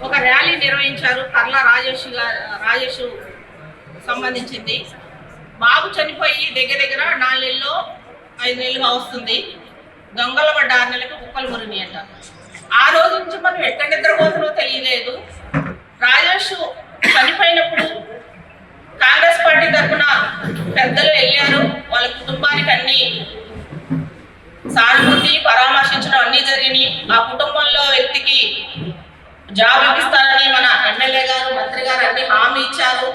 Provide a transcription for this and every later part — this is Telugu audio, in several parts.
ఒక ర్యాలీ నిర్వహించారు. కర్ల రాజేష్ సంబంధించింది. బాబు చనిపోయి దగ్గర 4 నెలలు 5 నెలలుగా వస్తుంది. దొంగల పడ్డ 6 నెలలకు కుక్కలు మురిని అంట. ఆ రోజు నుంచి మనం ఎక్కడ నిద్రపోతుందో తెలియలేదు. రాజేష్ చనిపోయినప్పుడు కాంగ్రెస్ పార్టీ తరఫున పెద్దలు వెళ్ళారు. వాళ్ళ కుటుంబానికి అన్ని సానుభూతి పరామర్శించడం అన్నీ జరిగినాయి. ఆ కుటుంబంలో వ్యక్తికి జాబ్ ఇప్పిస్తారని మన ఎమ్మెల్యే గారు మంత్రి గారు అన్ని హామీ ఇచ్చారు.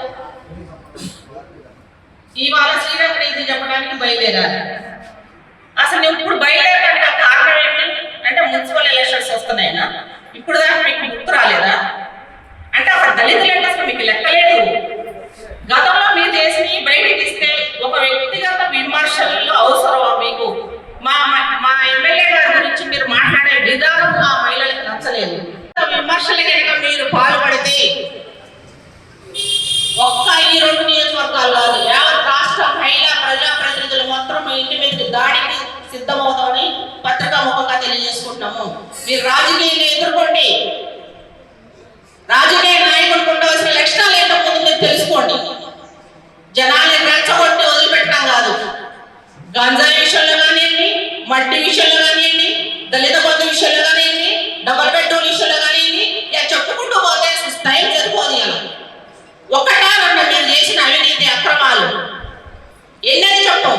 ఇవాళ శ్రీరంగ చెప్పడానికి బయలుదేరారు. అసలు నువ్వు ఇప్పుడు బయలుదేరడానికి కారణం ఏంటి అంటే మున్సిపల్ ఎలక్షన్స్ వస్తున్నాయినా ఇప్పుడు దాకా మీకు గుర్తు రాలేదా? అంటే అక్కడ దళితులు అంటే అసలు మీకు లెక్కలేదు. గతంలో మీరు చేసి బయటికి ఇస్తే ఒక వ్యక్తిగత విమర్శల్లో అవసరమా మీకు? మా ఎమ్మెల్యే గారి గురించి మీరు మాట్లాడే విధానం ఆ మహిళలకు నచ్చలేదు. విమర్శలు కనుక మీరు పాల్పడితే ఒక్క ఈ 2 నియోజకవర్గాల్లో యావత్ రాష్ట్ర మహిళా ప్రజాప్రతినిధులు మొత్తం మీ ఇంటి మీదకి దాడికి సిద్ధమవుతామని పత్రికా ముఖంగా తెలియజేసుకుంటున్నాము. మీరు రాజకీయాన్ని ఎదుర్కోండి. రాజకీయ నాయకుడికి ఉండవలసిన లక్షణాలు ఏంటో ముందు మీరు తెలుసుకోండి. జనాన్ని రెచ్చగొట్టి వదిలిపెట్టడం కాదు. గంజాయి విషయంలో కానివ్వండి, మట్టి విషయంలో కానివ్వండి, దళిత బంధు విషయంలో కానివ్వండి, డబల్ బెడ్రూమ్ విషయంలో కానివ్వండి, చెప్పుకుంటూ పోతే టైం సరిపోదు. ఒకటా రెండు మీరు చేసిన అవినీతి అక్రమాలు ఎన్నని చెప్పం.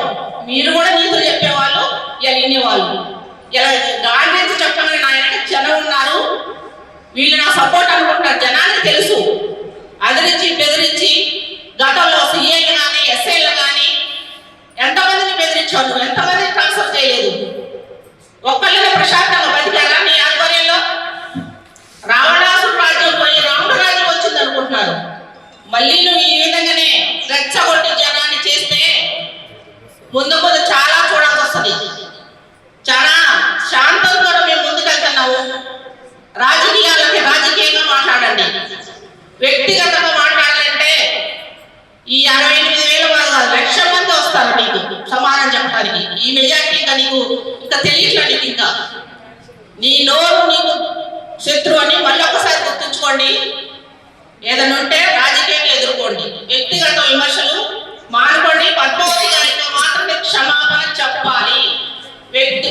మీరు కూడా నీతులు చెప్పేవాళ్ళు, ఇలా వినేవాళ్ళు. ఇలా గాంధీ చెప్పమని నా వెనక జనం ఉన్నారు, వీళ్ళు నా సపోర్ట్ అనుకుంటారు. జనానికి తెలుసు. అదిరించి బెదిరించి గతంలో సీఏలు కానీ ఎస్ఐలు కానీ ఎంతమందిని బెదిరించాను, ఎంతమందిని ట్రాన్స్ఫర్ చేయలేదు. ఒక్కళ్ళని ప్రశాంతంగా బతికారా నీ ఆధ్వర్యంలో? రావణాసుడు రాజ్యం పోయి రాముడు రాజ్యం వచ్చింది అనుకుంటున్నారు. మళ్ళీ నువ్వు ఈ విధంగానే రెచ్చగొట్టి జనాన్ని చేస్తే ముందు చాలా చూడాల్సి వస్తుంది. చాలా శాంతంతో మేము ముందుకెళ్తున్నాము. రాజకీయంగా మాట్లాడండి. వ్యక్తిగతంగా మాట్లాడాలంటే ఈ 68,000 కాదు 1,00,000 మంది వస్తారు నీకు సమాధానం చెప్పడానికి. ఈ మెజార్టీ నీకు ఇంకా తెలియట్లేదు. నీకు ఇంకా నీ నోరు నీకు శత్రువు అని మళ్ళీ ఒకసారి గుర్తుంచుకోండి. ఏదైనా ఉంటే రాజకీయంగా ఎదుర్కోండి. వ్యక్తిగత విమర్శలు మానుకోండి. పద్మావతి గారికి మాత్రమే క్షమాపణ చెప్పాలి.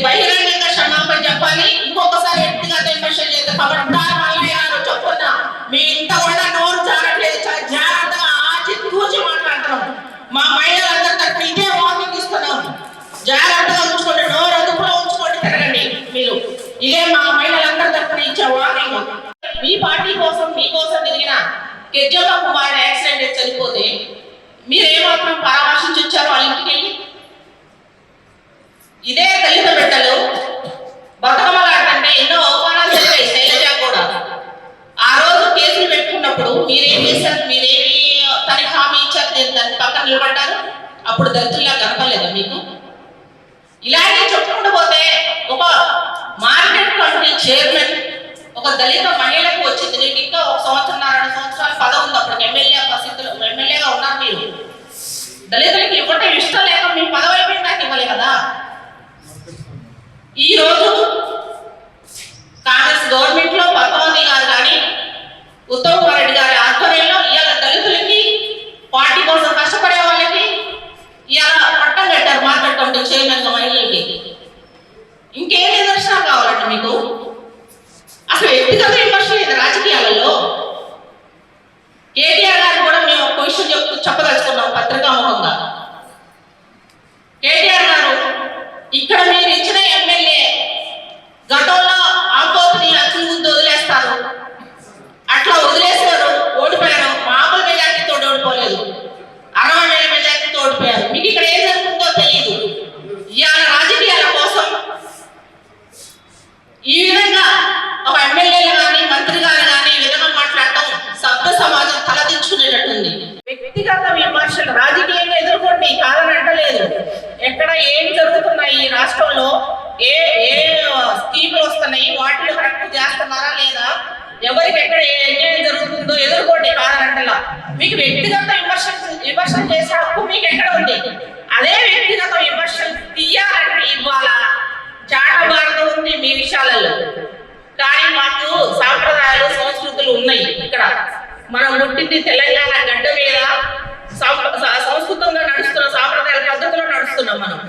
బహిరంగంగా క్షమాపణ చెప్పాలి. ఇంకొకసారి వ్యక్తిగత విమర్శలు చేస్తే ఖబర్దార్ మల్లయ్య గారు చెప్పున్నా మీ ఇంత కూడా నోరు జారట్లేదు. జాగ్రత్తగా ఆచి మాట్లాడతాం. మా మహిళలందరి తరఫున ఇదే వార్నింగ్ ఇస్తున్నాం. జాగ్రత్తగా ఉంచుకోండి. నోరు అదుపులో ఉంచుకోండి. తిరగండి. మీరు ఇదే మా మహిళలందరి తరఫున ఇచ్చే వార్నింగ్. మీ పార్టీ కోసం మీకోసం తిరిగిన కెజ్జల కుమారుడు యాక్సిడెంట్ చనిపోతే మీరు ఏమాత్రం పరామర్శించి వచ్చారు వాళ్ళ ఇంటికి వెళ్ళి? ఇదే దళిత బిడ్డలు బతుకమ్మలాటంటే ఎన్నో అవమానాలు జరిగాయి. శైలజ కూడా ఆ రోజు కేసులు పెట్టుకున్నప్పుడు మీరేం చేశారు? మీరేమి తనకి హామీ ఇచ్చారు? దాన్ని పక్కన నిలబడ్డారు. అప్పుడు దళితుల్లా కనపడలేదా మీకు? ఇలాగే చెప్పుకుంటూ పోతే ఒక మార్కెట్ కమిటీ చైర్మన్ ఒక దళిత మహిళకు వచ్చింది. నీకు ఇంకా 1 సంవత్సరం 2 సంవత్సరాలు పదవి ఉంది. అప్పుడు ఎమ్మెల్యేగా ఉన్నారు. మీరు దళితులకి ఇవ్వటం ఇష్టం లేక మీ పదవి అయిపోయింది. నాకు ఇవ్వలే కదా. ఈ రోజు కాంగ్రెస్ గవర్నమెంట్ లో పద్మావతి గారు కానీ ఉత్తమ్ కుమార్ రెడ్డి గారి ఆధ్వర్యంలో ఇవాళ దళితులకి పార్టీ కోసం కష్టపడే వాళ్ళకి ఇవాళ పట్టం కట్టారు. మార్కెట్ కమిటీ చైర్మన్ మహిళలకి. ఇంకేం నిదర్శనం కావాలంటే మీకు? అసలు వ్యక్తిగత విమర్శ లేదు రాజకీయాలలో. కేటీఆర్ గారు కూడా మేము ఒక విషయం చెప్పదలుచుకున్నాం పత్రికాముఖంగా. కేటీఆర్ గారు ఇక్కడ మీరు ఇచ్చిన ఎమ్మెల్యే గతంలో ఆపోతుని అచ్చుల ముందు వదిలేస్తారు. అట్లా వదిలేశారు, ఓడిపోయారు. మామూలు మెజార్టీతో ఓడిపోలేదు, 60,000 మెజార్టీతో ఓడిపోయారు. మీకు ఇక్కడ ఏం జరుగుతుందో తెలియదు. ఇవాళ రాజకీయాల కోసం ఈ విధంగా ఒక ఎమ్మెల్యేలు కానీ మంత్రి గారు కానీ ఈ విధంగా మాట్లాడటం సభ్య సమాజం తలదించుకునేటట్టుంది. వ్యక్తిగత విమర్శలు రాజకీయంగా ఎదుర్కోండి, కాదని అంటలేదు. ఎక్కడ ఏం జరుగుతున్నాయి ఈ రాష్ట్రంలో, ఏ స్కీములు వస్తున్నాయి, వాటిలో కరెక్ట్ చేస్తున్నారా లేదా, ఎవరికి ఎక్కడ ఏం జరుగుతుందో ఎదుర్కోండి, కాదని అంటలా. మీకు వ్యక్తిగత విమర్శలు చేసే హక్కు మీకు ఎక్కడ ఉంది? అదే వ్యక్తిగత విమర్శలు తీయాలంటే ఇవాళ చాటబారడం ఉంది మీ విషయాలలో. కానీ మాకు సాంప్రదాయాలు సంస్కృతులు ఉన్నాయి. ఇక్కడ మనం పుట్టింది తెలంగాణ గడ్డ మీద సంస్కృతంగా నడుస్తున్న సాంప్రదాయ పద్ధతిలో నడుస్తున్నాం. మనం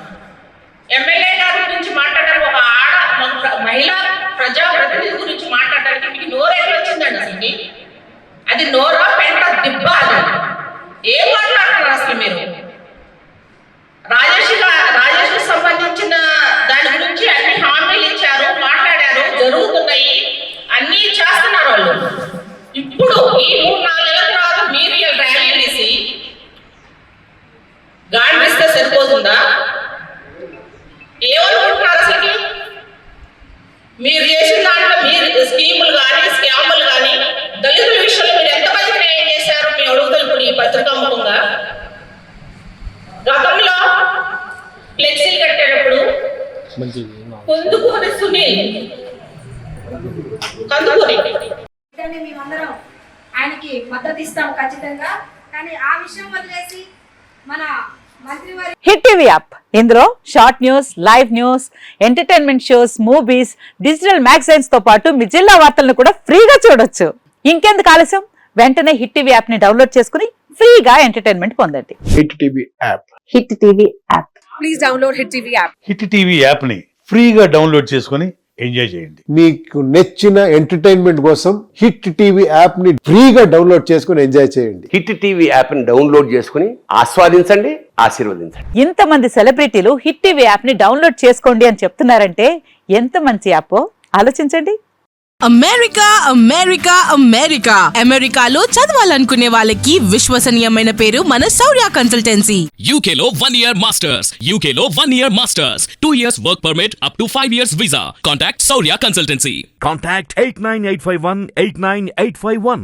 ఎమ్మెల్యే గారి గురించి మాట్లాడడానికి ఒక మహిళా ప్రజాప్రతినిధి గురించి మాట్లాడడానికి మీకు నోరు ఎట్లా వచ్చిందండి? అసలు అది నోరా పెంట దిబ్బ? అది ఏం మాట్లాడుతున్నారు అసలు మీరు? రాజేష్ సంబంధించిన దాని గురించి అన్ని హామీలు ఇచ్చారు, మాట్లాడారు, జరుగుతున్నాయి, అన్ని చేస్తున్నారు వాళ్ళు. ఇప్పుడు ఈ 3-4 నెలల తర్వాత మీరు ర్యాలీ తీసి గాండిస్తే సరిపోతుందా? ఏమనుకుంటున్నారు అసలుకి? మీరు చేసిన దాంట్లో మీరు స్కీములు కానీ స్కాములు కానీ దళితుల విషయంలో మీరు ఎంతమందికి న్యాయం చేశారు? మీ అడుగుతారు ఇప్పుడు ఈ పత్రికా ముఖంగా. గతంలో ఫ్లెక్సీలు కట్టేటప్పుడు పొందుకోని సునీల్ కందుకూరి మేమందరం ఆయనకి మద్దతు ఇస్తాం ఖచ్చితంగా. కానీ ఆ విషయం వదిలేసి మన మంత్రివారి హిట్ టీవీ యాప్, ఇందులో short news, live news, entertainment shows, movies, digital magazines తో పాటు మీ జిల్లా వార్తలను కూడా ఫ్రీగా చూడొచ్చు. ఇంకెందుకు ఆలస్యం? వెంటనే హిట్ టీవీ యాప్ ని డౌన్లోడ్ చేసుకుని ఫ్రీగా ఎంటర్టైన్మెంట్ పొందండి. Hit TV app. Hit TV app. Please download hit TV app. Hit TV app ని ఫ్రీగా డౌన్లోడ్ చేసుకుని ఎంజాయ్ చేయండి. మీకు నచ్చిన ఎంటర్టైన్మెంట్ కోసం హిట్ టీవీ యాప్ ని ఫ్రీగా డౌన్లోడ్ చేసుకుని ఎంజాయ్ చేయండి. హిట్ టీవీ యాప్ ని డౌన్లోడ్ చేసుకుని ఆస్వాదించండి, ఆశీర్వదించండి. ఇంతమంది సెలబ్రిటీలు హిట్ టీవీ యాప్ ని డౌన్లోడ్ చేసుకోండి అని చెప్తున్నారంటే ఎంత మంచి యాప్ ఆలోచించండి. అమెరికా అమెరికాలో చదవాలనుకునే వాళ్ళకి విశ్వసనీయమైన పేరు మన శౌర్య కన్సల్టెన్సీ. UK లో 1 year masters, UK లో 1 year masters, 2 years work permit up to 5 years visa. Contact Saurya Consultancy. Contact 89851 89851.